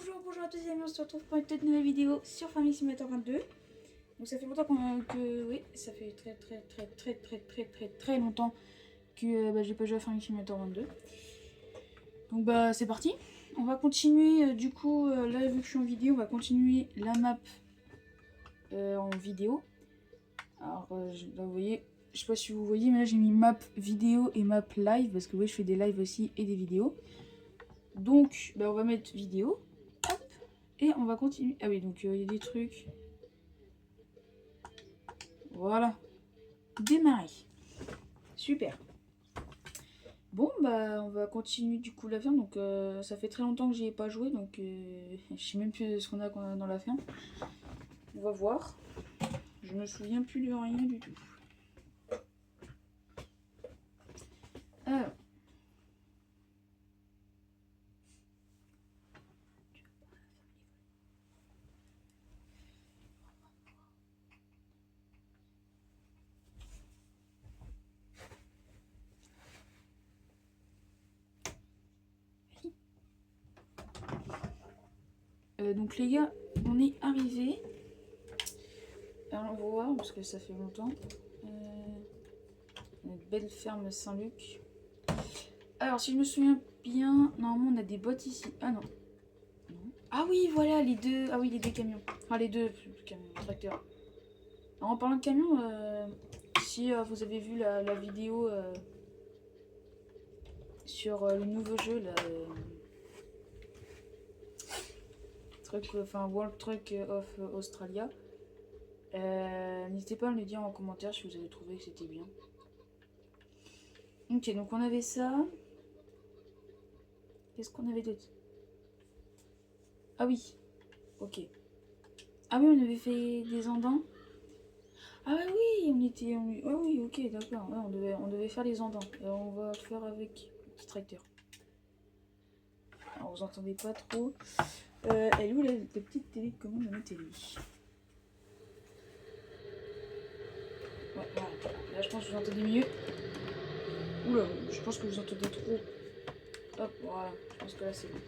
Bonjour à tous les amis, on se retrouve pour une toute nouvelle vidéo sur Farming Simulator 22. Donc ça fait longtemps oui, ça fait très longtemps que j'ai pas joué à Farming Simulator 22. Donc c'est parti. On va continuer du coup, là vu que je suis en vidéo, on va continuer la map en vidéo. Alors là vous voyez, je sais pas si vous voyez, mais là j'ai mis map vidéo et map live parce que oui je fais des lives aussi et des vidéos. Donc on va mettre vidéo. Et on va continuer. Ah oui, donc il y a des trucs. Voilà. Démarrer. Super. Bon, on va continuer du coup la ferme. Donc ça fait très longtemps que j'y ai pas joué. Donc je sais même plus ce qu'on a dans la ferme. On va voir. Je me souviens plus de rien du tout. Alors. Donc les gars, on est arrivé. Alors on va voir parce que ça fait longtemps. Une belle ferme Saint-Luc. Alors si je me souviens bien, normalement on a des bottes ici. Ah non. Ah oui, voilà les deux. Ah oui, les deux camions. Enfin les deux camions, tracteurs. Alors, en parlant de camions, si vous avez vu la vidéo sur le nouveau jeu, là, World Truck of Australia, n'hésitez pas à me le dire en commentaire si vous avez trouvé que c'était bien. Ok, donc on avait ça. Qu'est-ce qu'on avait d'autre? Ah oui, ok. Ah oui, on avait fait des andins. Ah oui, on était... Ah oui, ok, d'accord. Ouais, on devait faire les andins. On va le faire avec le petit tracteur. Alors, vous entendez pas trop. Elle est où la petite télécommande de ma télé? Ouais, voilà. Là, je pense que vous entendez mieux. Oula, je pense que vous entendez trop. Hop, voilà. Je pense que là, c'est bon.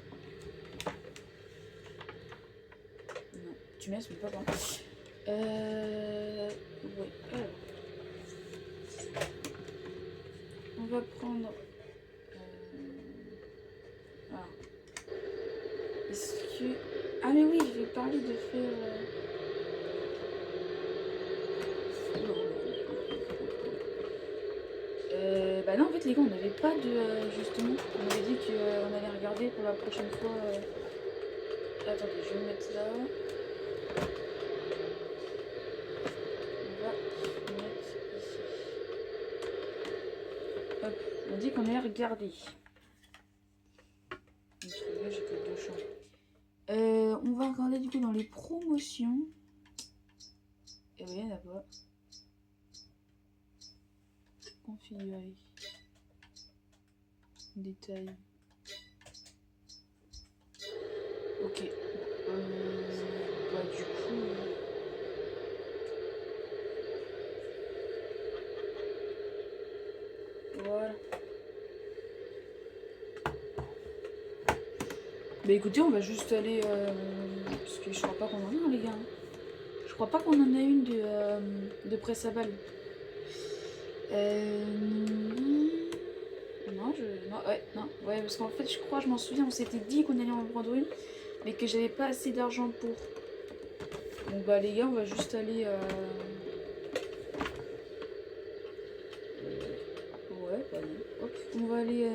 Non, tu m'aimes, mais pas bon. Ouais, alors. On va prendre... Alors. Est-ce que... Ah mais oui, je vais parler de faire... Bah non, en fait les gars, on n'avait pas de... justement, on avait dit qu'on allait regarder pour la prochaine fois... Attendez, je vais me mettre là. On va se mettre ici. Hop, on dit qu'on allait regarder. J'ai que deux champs. On va regarder du coup dans les promotions. Et oui, il n'y en a pas. Configurer. Détail. Ok. Du coup... Voilà. Bah écoutez, on va juste aller... parce que je crois pas qu'on en a, les gars. Je crois pas qu'on en a une de presse à balles. Non, ouais, parce qu'en fait, je m'en souviens, on s'était dit qu'on allait en prendre une, mais que j'avais pas assez d'argent pour. Donc les gars, on va juste aller... Ouais, non. Hop, on va aller...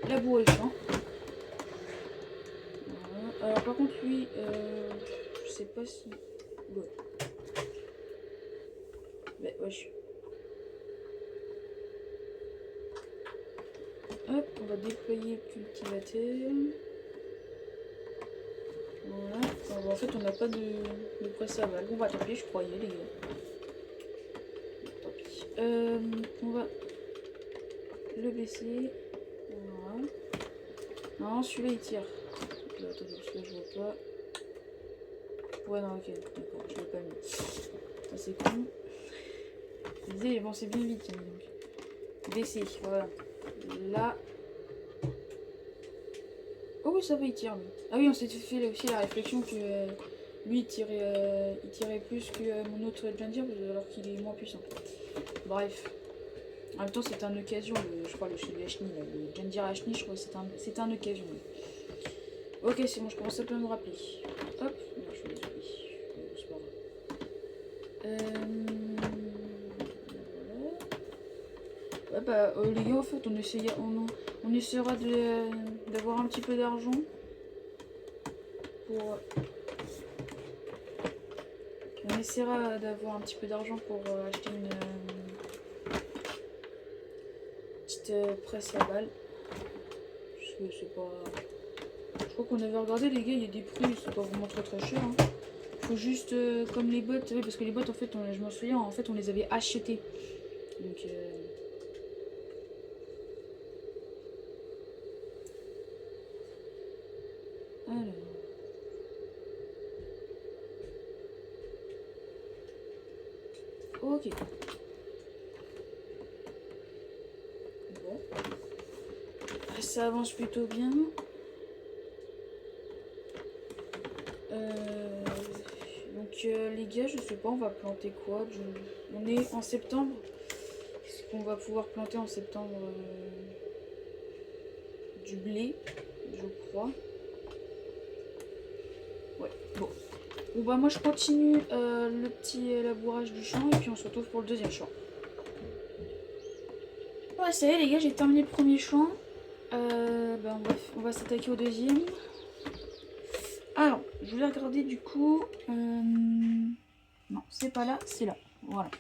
labourer le champ. Voilà. Alors par contre, lui, je sais pas si... Ouais. Wesh. Hop, on va déployer le cultivateur. Voilà. Alors, en fait, on n'a pas de presse à balles. Bon, tant pis, je croyais, les gars. Tant pis. On va le baisser. Voilà. Non, celui-là, il tire. Là, attendez, celui-là, je vois pas. Ouais, non, ok, d'accord, je l'ai pas mis. Ça, c'est con. Je disais, bon, c'est bien vite, donc. Baisser, voilà. Là. Oh oui, ça va, il tire lui. Ah oui, on s'était fait aussi la réflexion que lui il tirait plus que mon autre Jandir alors qu'il est moins puissant. Bref. En même temps, c'était une occasion, je crois, le Hashni, le Jandir Hashni, je crois que c'était une occasion. Ok, c'est bon, je commence à peu me rappeler. Hop, non, je suis désolée. C'est pas grave. Voilà. Ouais, bah, les gars, en fait, on essaiera d'avoir un petit peu d'argent pour. On essaiera d'avoir un petit peu d'argent pour acheter une petite presse à balles. Parce que c'est pas. Je crois qu'on avait regardé, les gars, il y a des prix, c'est pas vraiment très cher. Hein. Faut juste, comme les bottes, oui, parce que les bottes, en fait, je m'en souviens, en fait, on les avait achetées. Donc, alors. Ok. Bon. Ça avance plutôt bien. Les gars, je sais pas, on va planter quoi? On est en septembre. Est-ce qu'on va pouvoir planter en septembre du blé, je crois. Ouais, bon. Bon bah moi je continue le petit labourage du champ et puis on se retrouve pour le deuxième champ. Ouais, ça y est les gars, j'ai terminé le premier champ. Bah, on va s'attaquer au deuxième. Alors, je voulais regarder du coup. Non, c'est pas là, c'est là. Voilà.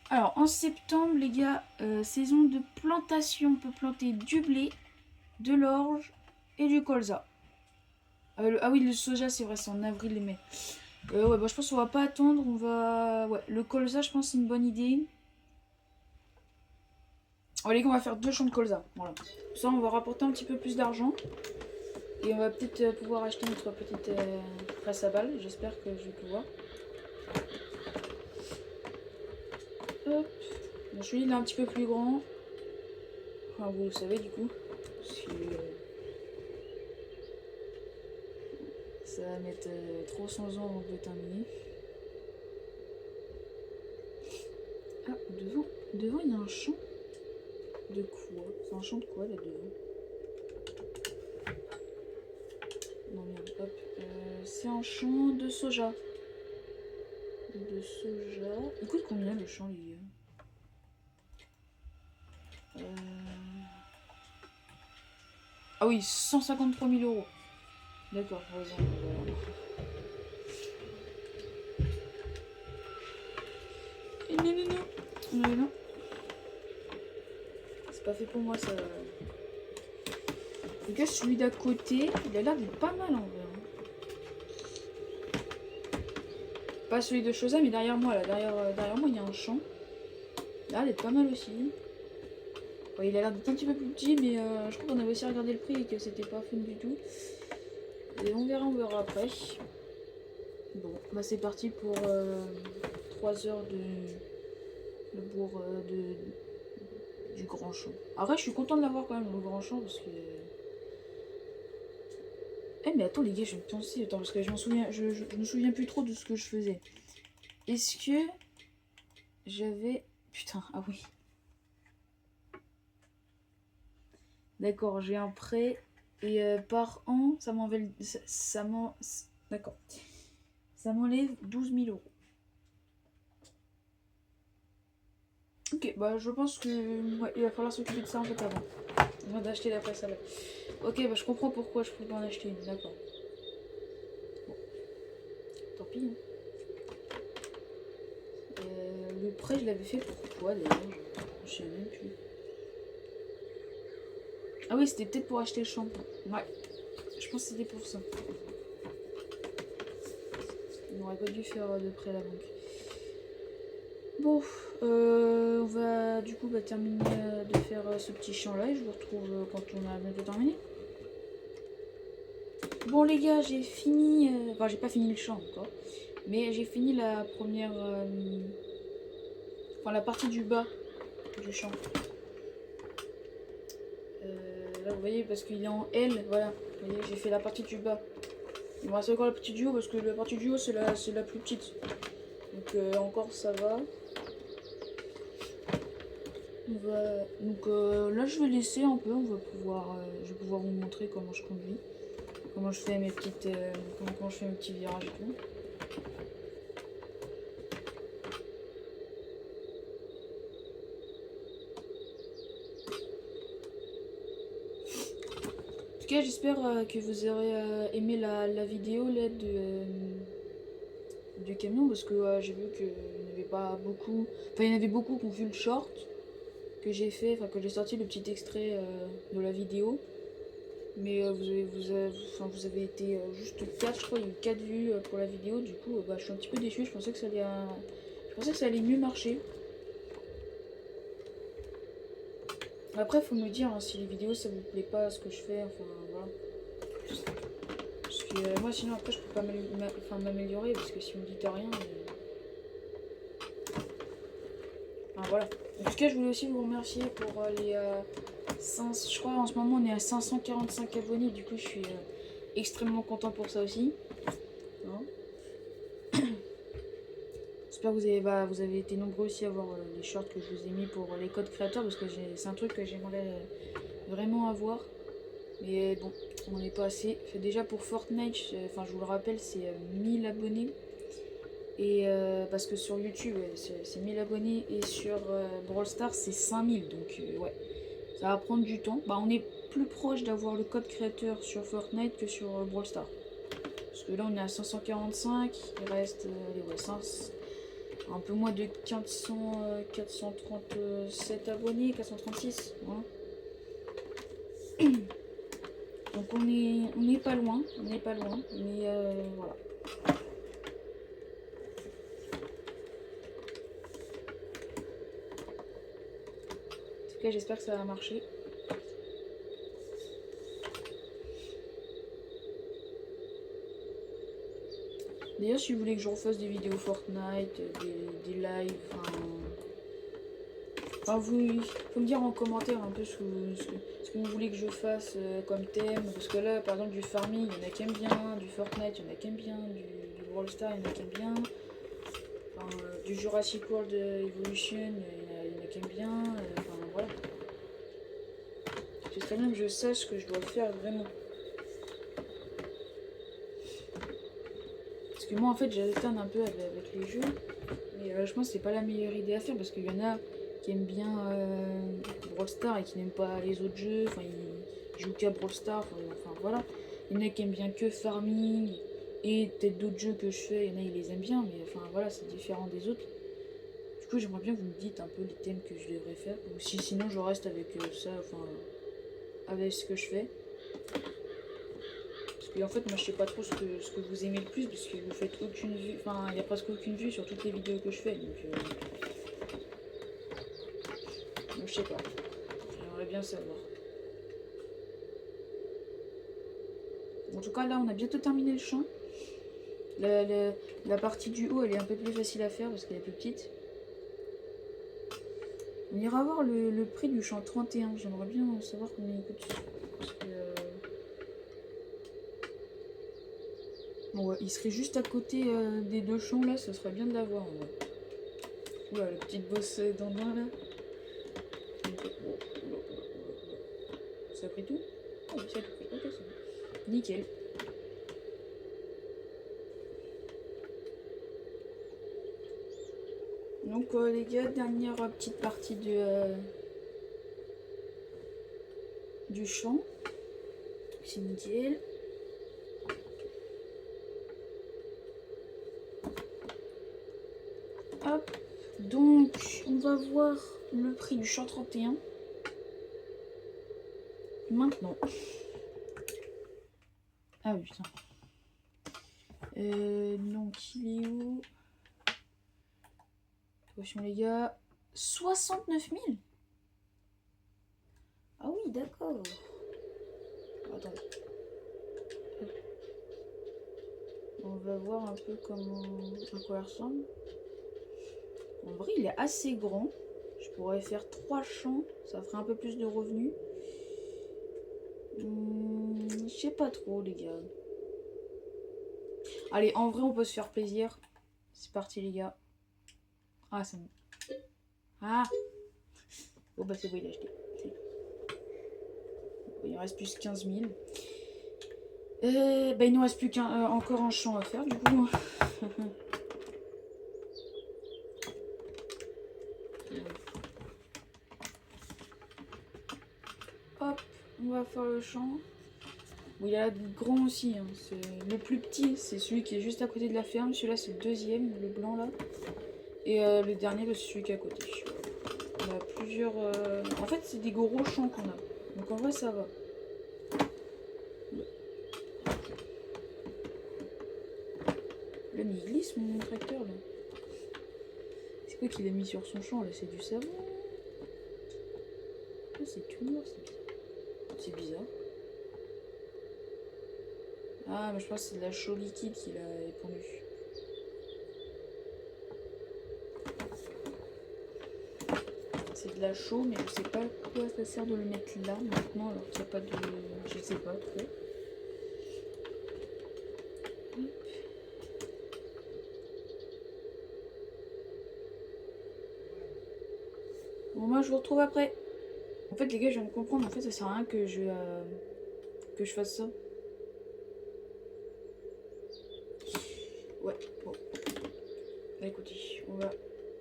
Alors, en septembre, les gars, saison de plantation. On peut planter du blé, de l'orge et du colza. Ah oui, le soja, c'est vrai, c'est en avril et mai. Ouais, bah, je pense qu'on va pas attendre. On va. Ouais, le colza, je pense, c'est une bonne idée. Oh, les gars, on va faire 2 champs de colza. Voilà. Ça, on va rapporter un petit peu plus d'argent. Et on va peut-être pouvoir acheter notre petite presse à balles. J'espère que je vais pouvoir. Hop. Bon, celui-là, il est un petit peu plus grand. Enfin, vous le savez, du coup. Ça va mettre 300 ans avant de terminer. Ah, devant, il y a un champ. De quoi? C'est un champ de quoi, là, devant? Non, merde, hop. C'est un champ de soja. Il coûte combien, le champ, les gars? Ah oui, 153 000 euros. D'accord, raison. Non. C'est pas fait pour moi, ça. Le gars, celui d'à côté, il a l'air d'être pas mal en vrai. Pas celui de Chosa, mais derrière moi, là. Derrière moi, il y a un champ. Il a l'air d'être pas mal aussi. Ouais, il a l'air d'être un petit peu plus petit, mais je crois qu'on avait aussi regardé le prix et que c'était pas fun du tout. Et on verra après. Bon, bah c'est parti pour 3 heures de bourg du grand champ. Après, je suis content de l'avoir quand même, le grand champ, parce que. Eh, mais attends, les gars, je vais me penser. Attends, parce que je me souviens plus trop de ce que je faisais. Est-ce que j'avais. Putain, ah oui. D'accord, j'ai un prêt. Et par an, ça m'enlève. D'accord. Ça m'enlève 12 000 euros. Ok, bah je pense que. Ouais, il va falloir s'occuper de ça un peu avant d'acheter la presse à balles. Ok, bah je comprends pourquoi je peux pas en acheter une, d'accord. Bon. Tant pis. Hein. Le prêt, je l'avais fait pourquoi d'ailleurs? Je sais même plus. Ah oui, c'était peut-être pour acheter le shampoing. Ouais, je pense que c'était pour ça. On n'aurait pas dû faire de prêt à la banque. Bon, on va du coup terminer de faire ce petit champ là et je vous retrouve quand on a bientôt terminé. Bon les gars, j'ai fini, enfin j'ai pas fini le champ encore, mais j'ai fini la première, enfin la partie du bas du champ. Là, vous voyez, parce qu'il est en L, voilà. Vous voyez, j'ai fait la partie du bas. Il me reste encore la partie du haut parce que la partie du haut c'est la plus petite. Donc encore ça va. Donc là je vais laisser un peu, je vais pouvoir vous montrer comment je conduis. Comment je fais mes petites. Comment je fais mes petits virages et tout. En tout cas j'espère que vous aurez aimé la vidéo là du camion parce que j'ai vu qu'il n'y avait pas beaucoup. Enfin il y en avait beaucoup qui ont vu le short que j'ai fait, enfin que j'ai sorti le petit extrait de la vidéo. Mais vous avez été juste 4, je crois, il y a eu 4 vues pour la vidéo, du coup je suis un petit peu déçue, je pensais que ça allait mieux marcher. Après faut me dire hein, si les vidéos ça vous plaît pas ce que je fais, enfin voilà. Parce que moi sinon après je peux pas m'améliorer parce que si vous me dites rien. Enfin voilà. En tout cas je voulais aussi vous remercier pour les 5, je crois en ce moment on est à 545 abonnés, du coup je suis extrêmement content pour ça aussi. Hein. J'espère que vous avez été nombreux aussi à voir les shorts que je vous ai mis pour les codes créateurs parce que c'est un truc que j'aimerais vraiment avoir. Mais bon, on n'est pas assez. Fait déjà pour Fortnite, enfin je vous le rappelle, c'est 1000 abonnés. Et parce que sur YouTube c'est 1000 abonnés et sur Brawl Stars c'est 5000. Donc ouais, ça va prendre du temps. Bah on est plus proche d'avoir le code créateur sur Fortnite que sur Brawl Stars. Parce que là on est à 545, il reste allez, ouais, 500. Un peu moins de 437 abonnés, 436. Voilà. Donc on n'est pas loin, mais voilà. En tout cas j'espère que ça va marcher. D'ailleurs si vous voulez que je refasse des vidéos Fortnite, des lives, enfin vous faut me dire en commentaire un peu ce que vous voulez que je fasse comme thème. Parce que là par exemple du farming, il y en a qui aiment bien, du Fortnite, il y en a qui aiment bien, du Brawl Stars, il y en a qui aiment bien. Enfin, du Jurassic World Evolution, il y en a qui aiment bien. Enfin voilà. Ce serait bien que je sache ce que je dois faire vraiment. Parce que moi en fait j'alterne un peu avec les jeux. Mais je pense que c'est pas la meilleure idée à faire parce qu'il y en a qui aiment bien Brawl Stars et qui n'aiment pas les autres jeux. Enfin ils jouent qu'à Brawl Stars. Enfin voilà. Il y en a qui aiment bien que Farming et peut-être d'autres jeux que je fais. Il y en a ils les aiment bien mais enfin voilà c'est différent des autres. Du coup j'aimerais bien que vous me dites un peu les thèmes que je devrais faire. Ou si sinon je reste avec ça, enfin avec ce que je fais. Parce que en fait moi je sais pas trop ce que vous aimez le plus parce que vous faites aucune vue, enfin il n'y a presque aucune vue sur toutes les vidéos que je fais donc je sais pas, j'aimerais bien savoir. En tout cas là on a bientôt terminé le champ. La partie du haut elle est un peu plus facile à faire parce qu'elle est plus petite. On ira voir le prix du champ 31, j'aimerais bien savoir combien il coûte. Parce que, bon, ouais, il serait juste à côté des deux champs là, ce serait bien de l'avoir. Ouais. Oula, la petite bosse d'Andin là. Ça a pris tout? Ah oui, ça a tout pris. Ok, c'est bon. Nickel. Donc les gars, dernière petite partie du champ. C'est nickel. Hop. Donc on va voir le prix du champ 31. Maintenant. Ah oui, putain. Donc il est où? Attention les gars. 69 000. Ah oui, d'accord. Attendez. On va voir un peu à quoi il ressemble. En vrai, il est assez grand. Je pourrais faire 3 champs. Ça ferait un peu plus de revenus. Je sais pas trop, les gars. Allez, en vrai, on peut se faire plaisir. C'est parti, les gars. Ah, c'est bon. Ah. Bon, bah, c'est bon, il a acheté. Il en reste plus 15 000. Bah, il nous reste plus encore un champ à faire, du coup. Hop, on va faire le champ. Bon, il a l'air grand aussi. Hein. Le plus petit, c'est celui qui est juste à côté de la ferme. Celui-là, c'est le deuxième, le blanc là. Et le dernier, bah, c'est celui qui est à côté. On a plusieurs... En fait, c'est des gros champs qu'on a. Donc en vrai, ça va. Là, mais il glisse mon tracteur là. C'est quoi qu'il a mis sur son champ là? C'est du savon? Ah, c'est tout noir, c'est bizarre. C'est bizarre. Ah, mais je pense que c'est de la chaux liquide qu'il a épandue. C'est de la chaux, mais je sais pas à quoi ça sert de le mettre là maintenant alors qu'il n'y a pas de... Je sais pas trop. Bon, moi je vous retrouve après. En fait les gars, je viens de comprendre, en fait ça sert à rien que je fasse ça. Ouais, bon. Bah, écoutez, on va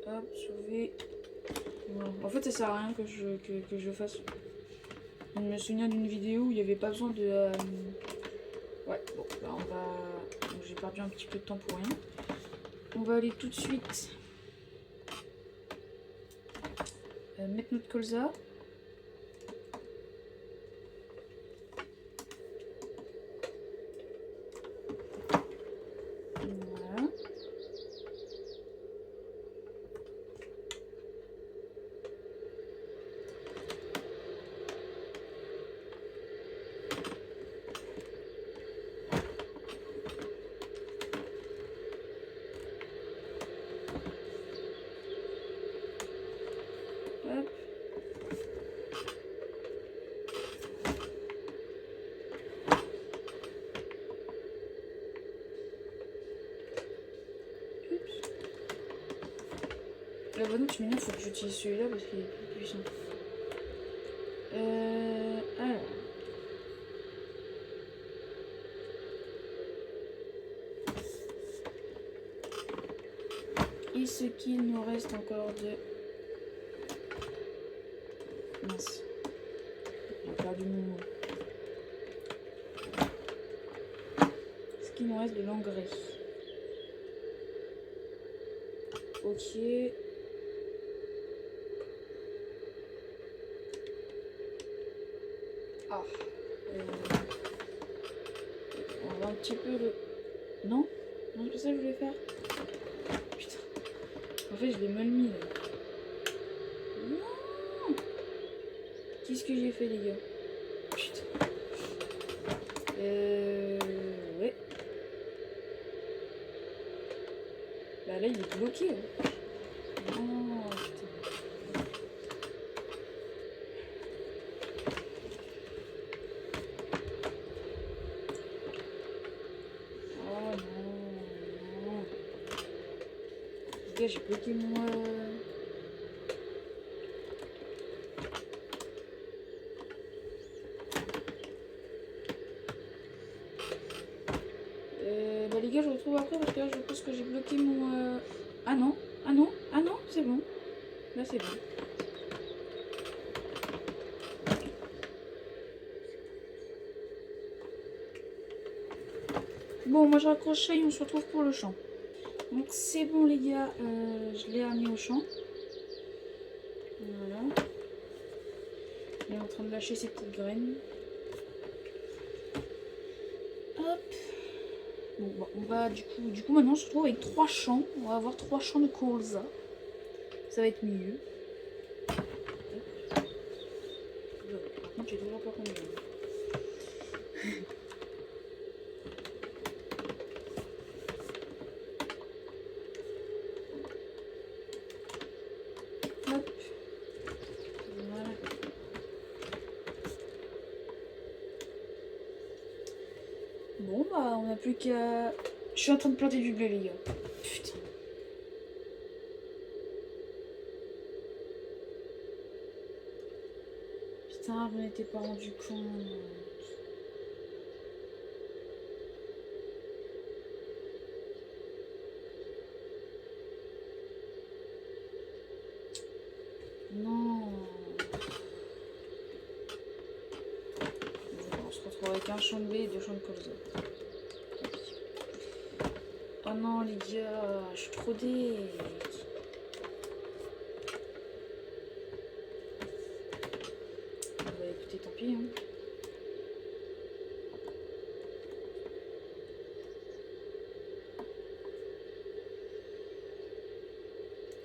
hop, sauver. Voilà. En fait ça sert à rien que je fasse. Je me souviens d'une vidéo où il n'y avait pas besoin de... Ouais, bon, bah on va... J'ai perdu un petit peu de temps pour rien. On va aller tout de suite mettre notre colza. Voilà. Hop. La bonne tu m'énerve, faut que j'utilise celui-là parce qu'il est plus puissant. Alors. Et ce qu'il nous reste encore de... Mince. J'ai perdu mon mot. Ce qu'il nous reste de l'engrais. Ok. Ah. On va un petit peu le... Non? Non, c'est pas ça que je voulais faire. Putain. En fait, je l'ai mal mis là. Non! Qu'est-ce que j'ai fait, les gars? Putain. Ouais. Bah là, il est bloqué. Hein. Oh, putain. Oh non, non. Les gars, j'ai bloqué mon... Bah les gars, je retrouve après parce que là, je pense que j'ai bloqué mon... Ah non, ah non, ah non, c'est bon. Là, c'est bon. Bon, moi je raccroche ça et on se retrouve pour le champ. Donc c'est bon les gars, je l'ai amené au champ. Voilà. Il est en train de lâcher ses petites graines. Hop. Bon, bah, on va du coup maintenant on se retrouve avec 3 champs. On va avoir 3 champs de colza. Ça va être mieux. Par contre j'ai toujours pas combien. Hop. Voilà. Bon, bah, on n'a plus qu'à... Je suis en train de planter du blé, les gars. Putain. Putain, vous n'étiez pas rendu compte. Non. On se retrouve avec un champ de blé et 2 champs de colza. Oh non, les gars, je suis trop deg. Bah écoutez, tant pis. Hein.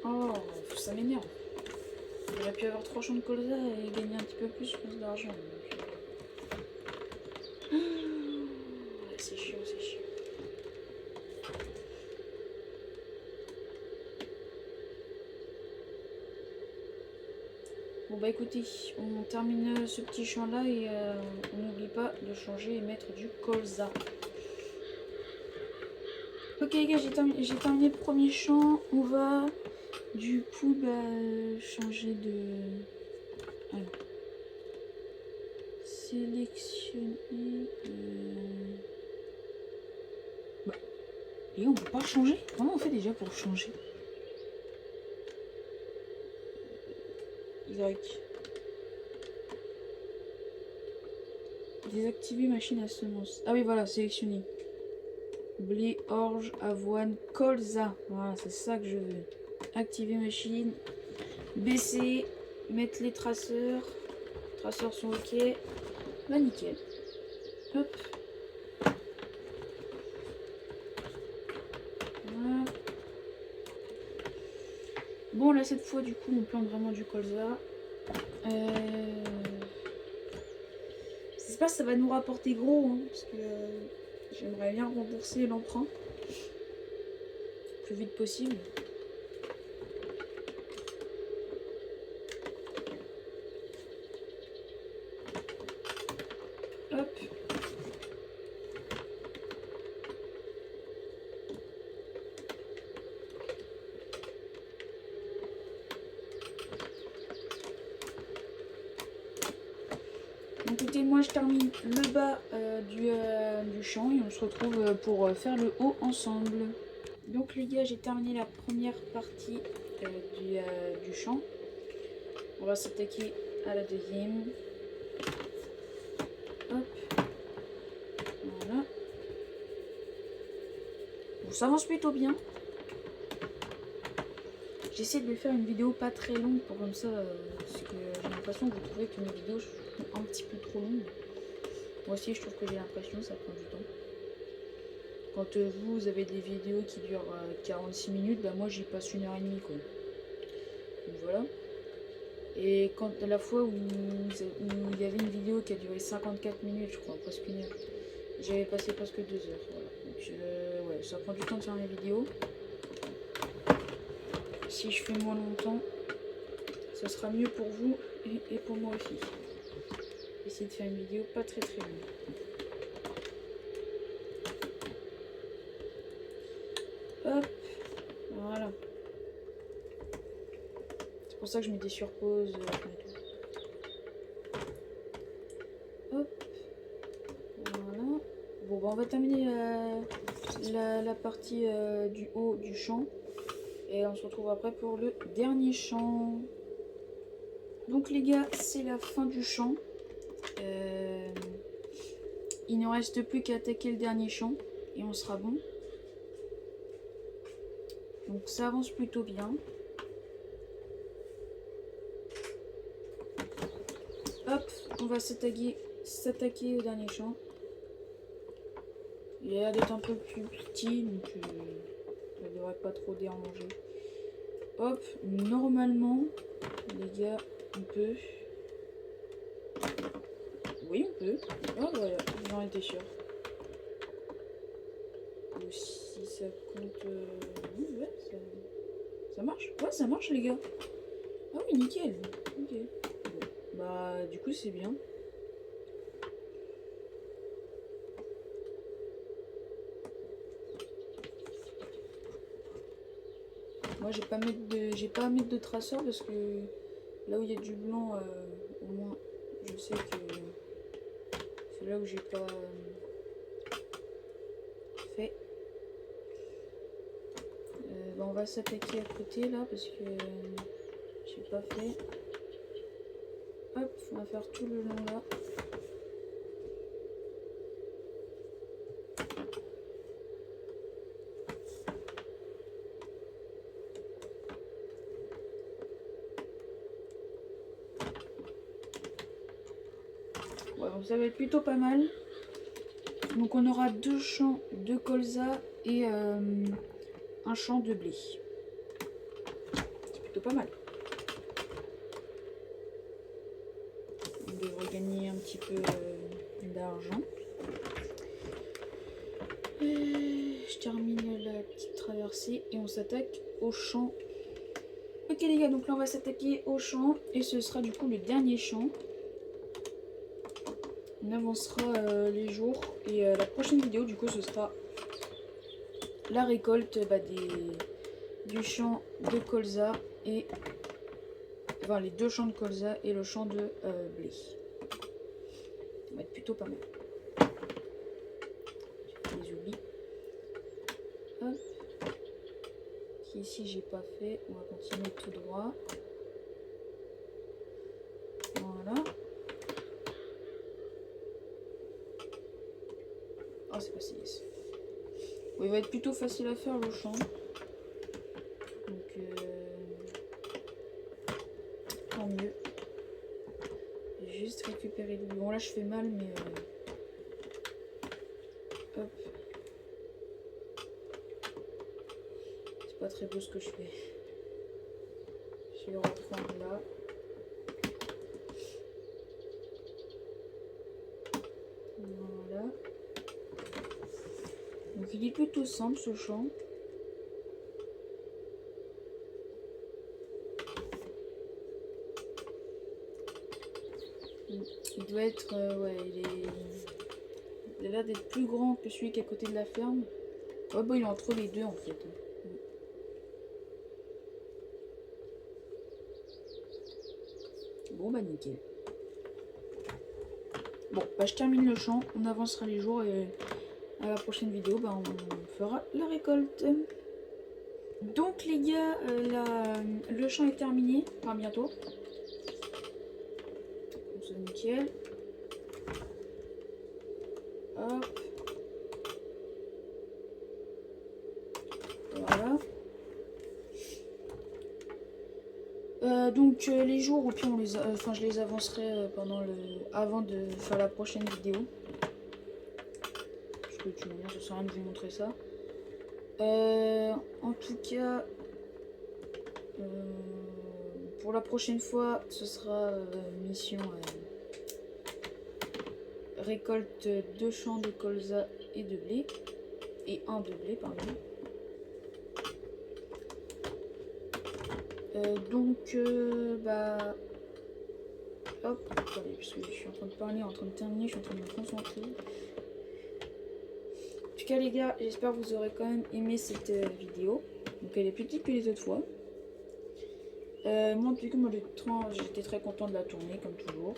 Oh, ça m'énerve. J'aurais pu avoir 3 champs de colza et gagner un petit peu plus, je pense, d'argent. C'est chiant, c'est chiant. Bon bah écoutez, on termine ce petit champ là et on n'oublie pas de changer et mettre du colza. Ok les gars, j'ai terminé le premier champ. On va du coup changer de... Alors. Sélectionner... Bah. Et on peut pas changer? Comment on fait déjà pour changer? Y. Désactiver machine à semences. Ah oui, voilà, sélectionner. Blé, orge, avoine, colza. Voilà, c'est ça que je veux. Activer machine. Baisser. Mettre les traceurs. Traceurs sont ok. Bah nickel. Hop. Voilà. Bon là cette fois du coup on plante vraiment du colza. J'espère que ça va nous rapporter gros hein, parce que j'aimerais bien rembourser l'emprunt le plus vite possible. Hop. Écoutez, moi je termine le bas du champ et on se retrouve pour faire le haut ensemble. Donc les gars, j'ai terminé la première partie du champ. On va s'attaquer à la deuxième. Hop. Voilà. Bon, ça avance plutôt bien. J'essaie de faire une vidéo pas très longue pour comme ça, parce que j'ai l'impression que vous trouvez que mes vidéos sont un petit peu trop longues. Moi aussi, je trouve que j'ai l'impression que ça prend du temps. Quand vous avez des vidéos qui durent 46 minutes, bah moi j'y passe 1h30 quoi. Donc voilà. Et quand la fois où il y avait une vidéo qui a duré 54 minutes, je crois, presque 1 heure, j'avais passé presque 2 heures. Voilà. Donc ouais, ça prend du temps de faire mes vidéos. Si je fais moins longtemps, ce sera mieux pour vous et pour moi aussi. Essayer de faire une vidéo pas très très longue. Hop, voilà. C'est pour ça que je mettais sur pause. Hop, voilà. Bon, bah, on va terminer la partie du haut du champ. Et on se retrouve après pour le dernier champ. Donc les gars, c'est la fin du champ. Il ne reste plus qu'à attaquer le dernier champ. Et on sera bon. Donc ça avance plutôt bien. Hop, on va s'attaquer au dernier champ. Il a l'air d'être un peu plus petit, donc ça ne devrait pas trop déranger. Hop, normalement, les gars, on peut. Oui, on peut. Oh voilà, j'en étais sûr. Ou si ça compte. Oui, ouais, ça marche. Ouais, ça marche, les gars. Ah oui, nickel. Ok. Bon. Bah, du coup, c'est bien. Moi j'ai pas à mettre de traceur parce que là où il y a du blanc, au moins je sais que c'est là où j'ai pas fait. Bah, on va s'attaquer à côté là parce que j'ai pas fait. Hop, on va faire tout le long là. Ouais, donc ça va être plutôt pas mal. Donc on aura 2 champs de colza et un champ de blé. C'est plutôt pas mal. On devrait gagner un petit peu d'argent. Je termine la petite traversée et on s'attaque au champ. Ok les gars, donc là on va s'attaquer au champ et ce sera du coup le dernier champ. On avancera les jours et la prochaine vidéo du coup ce sera la récolte du champ de colza et enfin les 2 champs de colza et le champ de blé. Ça va être plutôt pas mal. Je les oublie. Hop. Ici j'ai pas fait, on va continuer tout droit. Voilà. Oh c'est pas si yes. Bon, il va être plutôt facile à faire le champ. Donc tant mieux. J'ai juste récupéré le... Bon là je fais mal mais hop. C'est pas très beau ce que je fais. Je vais reprendre là. Voilà. Donc il est plutôt simple ce champ. Il doit être... ouais, il a l'air d'être plus grand que celui qui est à côté de la ferme. Ouais, bon, il est entre les deux en fait. Bon, bah nickel. Bon, bah je termine le champ, on avancera les jours et à la prochaine vidéo, bah, on fera la récolte. Donc les gars, le champ est terminé, enfin bientôt. Donc c'est nickel. Hop. Voilà. Donc les jours, au pire, enfin, je les avancerai avant de faire la prochaine vidéo. Parce que de toute manière, ça sert à rien de vous montrer ça. En tout cas, pour la prochaine fois, ce sera mission récolte 2 champs de colza et de blé. Et 1 de blé, pardon. Donc, bah... Hop, attendez, parce que je suis en train de parler, en train de terminer, je suis en train de me concentrer. En tout cas, les gars, j'espère que vous aurez quand même aimé cette vidéo. Donc, elle est plus petite que les autres fois. Moi, en tout cas, j'étais très content de la tourner, comme toujours.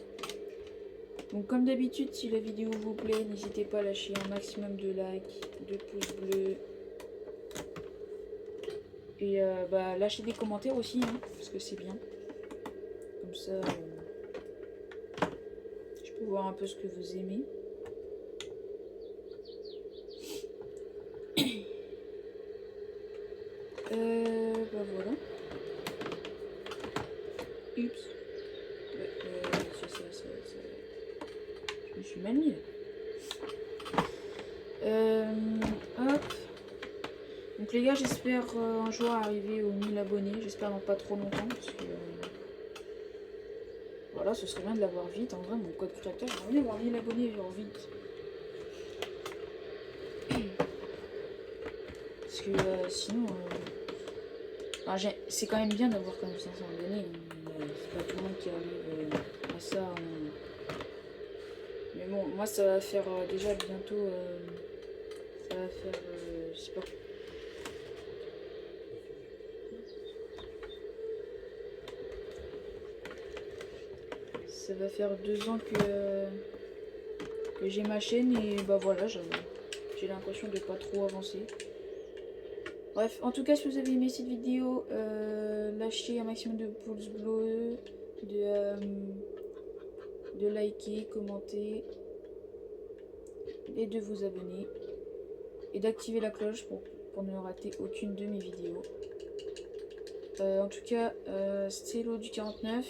Donc, comme d'habitude, si la vidéo vous plaît, n'hésitez pas à lâcher un maximum de likes, de pouces bleus. Et bah, lâchez des commentaires aussi, hein, parce que c'est bien. Comme ça, je peux voir un peu ce que vous aimez. Bah voilà. Oups. Je me suis mal mis. Hop. Donc les gars, j'espère un jour arriver aux 1000 abonnés. J'espère dans pas trop longtemps. Parce que voilà, ce serait bien de l'avoir vite. En vrai, mon code créateur, j'aimerais bien avoir 1000 abonnés genre vite. Parce que sinon... Enfin, c'est quand même bien d'avoir quand même 500 abonnés. C'est pas tout le monde qui arrive à ça. Mais bon, moi ça va faire déjà bientôt... ça va faire... je sais pas... Ça va faire 2 ans que j'ai ma chaîne et bah voilà, j'ai l'impression de pas trop avancer. Bref, en tout cas, si vous avez aimé cette vidéo, lâchez un maximum de pouces bleus, de liker, commenter et de vous abonner et d'activer la cloche pour ne rater aucune de mes vidéos. En tout cas, c'était l'eau du 49.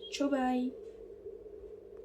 Ciao, bye!